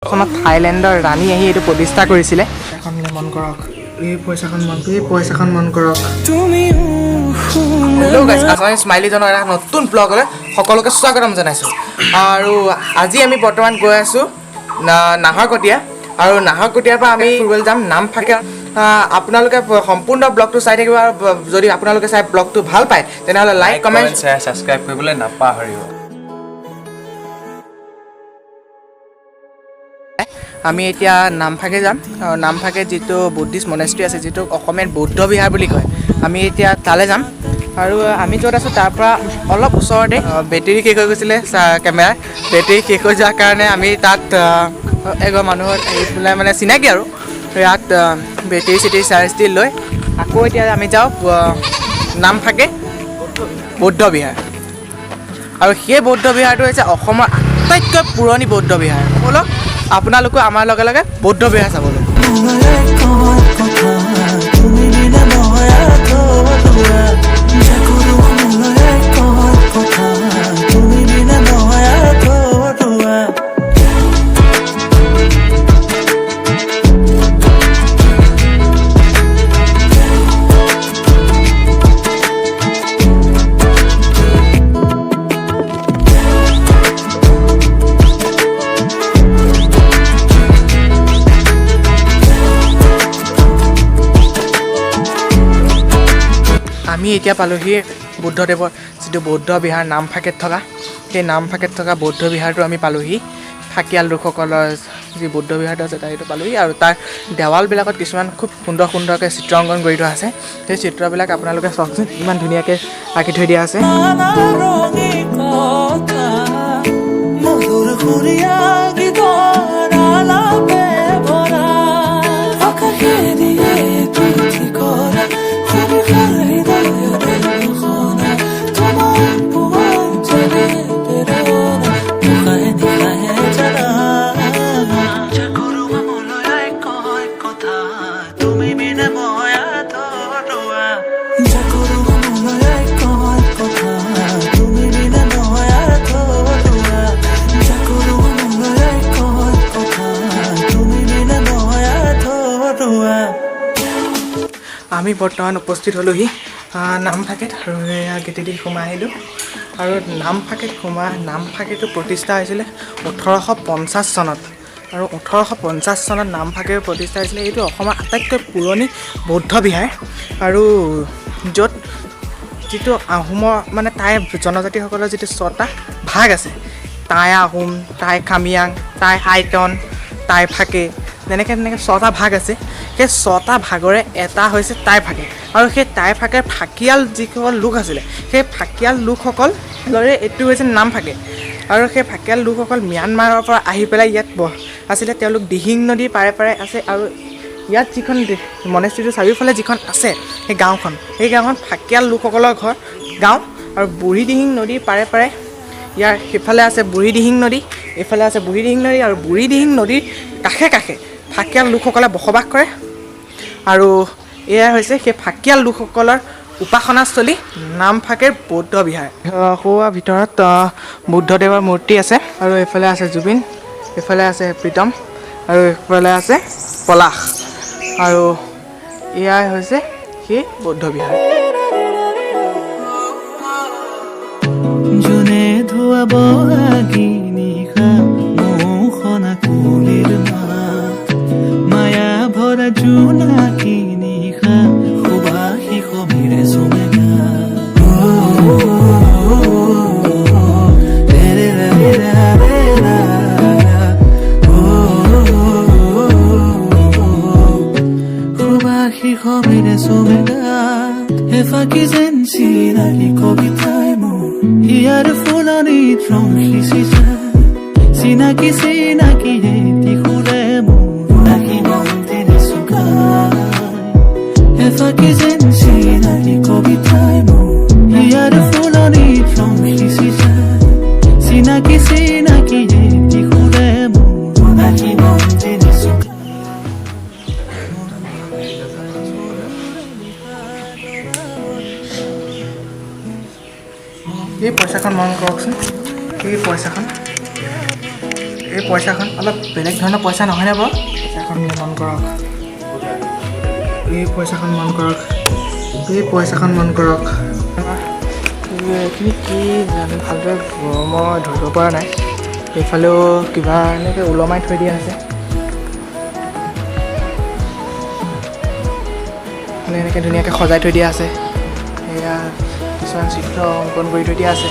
তৎক্ষণাত থাইলেণ্ডৰ ৰাণী আহি এইটো প্ৰতিষ্ঠা কৰিছিলে এখন মন কৰক এই পইচাখন মন কৰক হেল্ল' গাইজ আছামিজ স্মাইলিজনৰ এটা নতুন ব্লগলৈ সকলোকে স্বাগতম জনাইছোঁ আৰু আজি আমি বৰ্তমান গৈ আছোঁ নাহৰকটীয়া আৰু নাহৰকটীয়াৰ পৰা আমি ফুৰিবলৈ যাম নামফাকে আপোনালোকে সম্পূৰ্ণ ব্লগটো চাই থাকিব আৰু যদি আপোনালোকে চাই ব্লগটো ভাল পায় তেনেহ'লে লাইক কমেণ্ট শ্বেয়াৰ ছাবস্ক্ৰাইব কৰিবলৈ নাপাহৰিব আমি এতিয়া নামফাকে যাম আৰু নামফাকে যিটো বুদ্ধিষ্ট মনেষ্ট্ৰি আছে যিটো অসমীয়াত বৌদ্ধ বিহাৰ বুলি কয় আমি এতিয়া তালৈ যাম আৰু আমি য'ত আছোঁ তাৰ পৰা অলপ ওচৰতে বেটেৰী শেষ হৈ গৈছিলে কেমেৰাৰ বেটেৰী শেষ হৈ যোৱাৰ কাৰণে আমি তাত এগৰাকী মানুহৰ এইফালে মানে চিনাকি আৰু ইয়াত বেটেৰী চেটেৰী চাৰ্জ দি লৈ আকৌ এতিয়া আমি যাওঁ নামফাকে বৌদ্ধ বিহাৰ আৰু সেই বৌদ্ধ বিহাৰটো হৈছে অসমৰ আটাইতকৈ পুৰণি বৌদ্ধ বিহাৰ ব'লক আপোনালোকো আমাৰ লগে লগে বৌদ্ধ বিহাৰ চাবলৈ আমি এতিয়া পালোহি বুদ্ধদেৱৰ যিটো বৌদ্ধ বিহাৰ নামফাকেত থকা সেই নামফাকেত থকা বৌদ্ধ বিহাৰটো আমি পালোহি ফাকিয়াল লোকসকলৰ যি বৌদ্ধ বিহাৰটো আছে সেইটো পালোহি আৰু তাৰ দেৱালবিলাকত কিছুমান খুব সুন্দৰ সুন্দৰকৈ চিত্ৰ অংকন কৰি থোৱা আছে সেই চিত্ৰবিলাক আপোনালোকে চাওকচোন ইমান ধুনীয়াকৈ আঁকি থৈ দিয়া আছে আমি বৰ্তমান উপস্থিত হ'লোহি নামফাকেত আৰু গেটেদি সোমাই আহিলোঁ আৰু নামফাকেটো প্ৰতিষ্ঠা হৈছিলে 1850 চনত আৰু 1850 চনত নামফাকে প্ৰতিষ্ঠা হৈছিলে এইটো অসমৰ আটাইতকৈ পুৰণি বৌদ্ধ বিহাৰ আৰু য'ত যিটো আহোমৰ মানে টাই জনজাতিসকলৰ যিটো 6টা ভাগ আছে টাই আহোম টাই কামিয়াং টাই আইটন টাই ফাকে তেনেকৈ 6টা ভাগ আছে সেই 6টা ভাগৰে এটা হৈছে টাই ফাকে আৰু সেই টাই ফাকে ফাকিয়াল যিসকল লোক আছিলে সেই ফাকিয়াল লোকসকলৰে এইটো হৈছে নামফাকে আৰু সেই ফাকিয়াল লোকসকল ম্যানমাৰৰ পৰা আহি পেলাই ইয়াত আছিলে তেওঁলোক দিহিং নদীৰ পাৰে পাৰে আছে আৰু ইয়াত যিখন মনেষ্ট্ৰিটোৰ চাৰিওফালে যিখন আছে সেই গাঁওখন ফাকিয়াল লোকসকলৰ গাঁও আৰু বুঢ়ীদিহিং নদীৰ পাৰে পাৰে ইয়াৰ সিফালে আছে বুঢ়ীদিহিং নদী এইফালে আছে বুঢ়ীদিহিং নদী আৰু বুঢ়ীদিহিং নদীৰ কাষে কাষে ফাকিয়াল লোকসকলে বসবাস কৰে আৰু এয়া হৈছে সেই ফাকিয়াল লোকসকলৰ উপাসনাস্থলী নামফাকেৰ বৌদ্ধ বিহাৰ সোৱা ভিতৰত বুদ্ধদেৱৰ মূৰ্তি আছে আৰু এইফালে আছে জুবিন এইফালে আছে প্ৰীতম আৰু এইফালে আছে পলাশ আৰু এয়াই হৈছে সেই বৌদ্ধ বিহাৰ জুনে ধুৱাব নিশা মোখনা কুলিৰ মায়া ভৰা জোনাকী নিশা সুবাসী সমীৰে চুমেগা সুবাসী সমীৰে চুমেগা এফাকি যেন চিনাকি কবিতাই মোৰ ইয়াৰ ফুলনিত ৰং সিঁচিছে চিনাকি চিনাকি এটি সুৰে মোৰ নাকি মন্দিৰ চুকাই এফাকি যেন চিনাকি কবিতাই মোৰ ইয়াৰ ফুলনিত ৰং সিঁচিছে চিনাকি চিনাকি এটি সুৰে মোৰ নাকি মন্দিৰ চুকাই এই পইচাখন মন কৰকচোন এই পইচাখন এই পইচাখন অলপ বেলেগ ধৰণৰ পইচা নহয়নে বাৰু পইচাখন মন কৰক এই পইচাখন মন কৰক এইখিনি কি জানো ভালদৰে মই ধৰিব পৰা নাই এইফালেও কিবা এনেকৈ ওলমাই থৈ দিয়া আছে এনেকৈ ধুনীয়াকৈ সজাই থৈ দিয়া আছে এয়া কিছুমান চিত্ৰ অংকন কৰি থৈ দিয়া আছে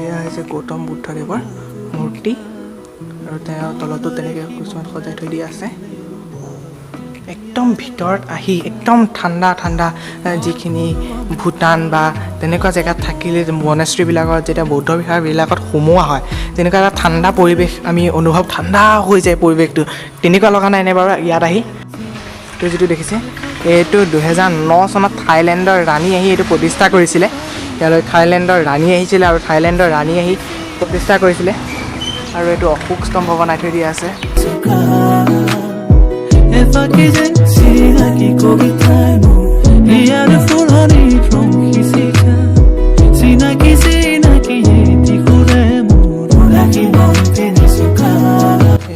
এয়া হৈছে গৌতম বুদ্ধদেৱৰ মূৰ্তি আৰু তেওঁৰ তলতো তেনেকৈ কিছুমান সজাই থৈ দিয়া আছে একদম ভিতৰত আহি একদম ঠাণ্ডা যিখিনি ভূটান বা তেনেকুৱা জেগাত থাকিলে মনেষ্ট্ৰীবিলাকত যেতিয়া বৌদ্ধ বিহাৰবিলাকত সোমোৱা হয় তেনেকুৱা এটা ঠাণ্ডা পৰিৱেশ আমি অনুভৱ ঠাণ্ডা হৈ যায় পৰিৱেশটো তেনেকুৱা লগা নাইনে বাৰু ইয়াত আহি এইটো যিটো দেখিছে এইটো 2009 চনত থাইলেণ্ডৰ ৰাণী আহি এইটো প্ৰতিষ্ঠা কৰিছিলে ইয়ালৈ থাইলেণ্ডৰ ৰাণী আহিছিলে আৰু থাইলেণ্ডৰ ৰাণী আহি প্ৰতিষ্ঠা কৰিছিলে আৰু এইটো অশোক স্তম্ভ বনাই থৈ দিয়া আছে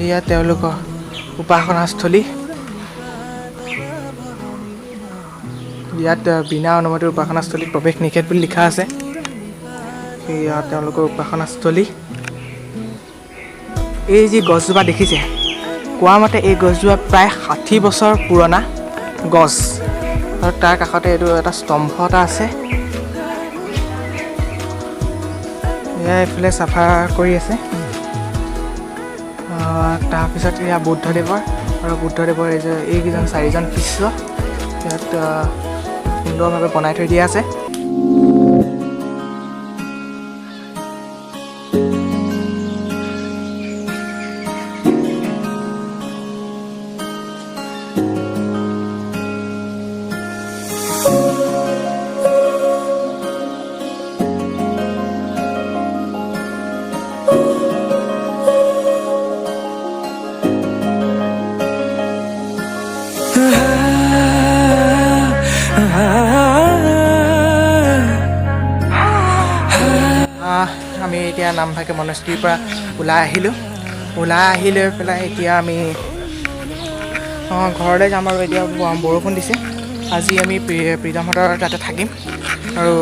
এয়া তেওঁলোকৰ উপাসনাস্থলী ইয়াত বিনা অনুমতিৰ উপাসনাস্থলীত প্ৰৱেশ নিষেধ বুলি লিখা আছে সেয়া তেওঁলোকৰ উপাসনাস্থলী এই যি গছজোপা দেখিছে কোৱা মতে এই গছজোপা প্ৰায় 60 বছৰ পুৰণা গছ আৰু তাৰ কাষতে এইটো এটা স্তম্ভ এটা আছে এয়া এইফালে চাফা কৰি আছে তাৰপিছত এয়া বুদ্ধদেৱৰ আৰু বুদ্ধদেৱৰ এইকেইজন 4জন শিষ্য ইয়াত সুন্দৰভাৱে বনাই থৈ দিয়া আছে আমি এতিয়া নামফাকে মনেষ্ট্ৰীৰ পৰা ওলাই আহি লৈ পেলাই এতিয়া আমি ঘৰলৈ যাম আৰু এতিয়া বৰষুণ দিছে আজি আমি প্ৰীতমহঁতৰ তাতে থাকিম আৰু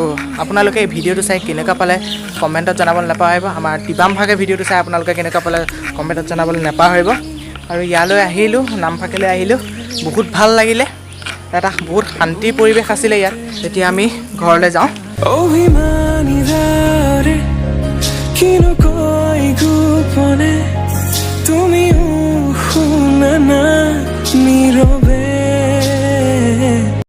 আপোনালোকে এই ভিডিঅ'টো চাই কেনেকুৱা পালে কমেণ্টত জনাবলৈ নাপাহৰিব আমাৰ নামফাকে ভিডিঅ'টো চাই আপোনালোকে কেনেকুৱা পালে কমেণ্টত জনাবলৈ নাপাহৰিব আৰু ইয়ালৈ আহিলোঁ নামফাকেলৈ আহিলোঁ বহুত ভাল লাগিলে এটা বহুত শান্তিৰ পৰিৱেশ আছিলে ইয়াত এতিয়া আমি ঘৰলৈ যাওঁ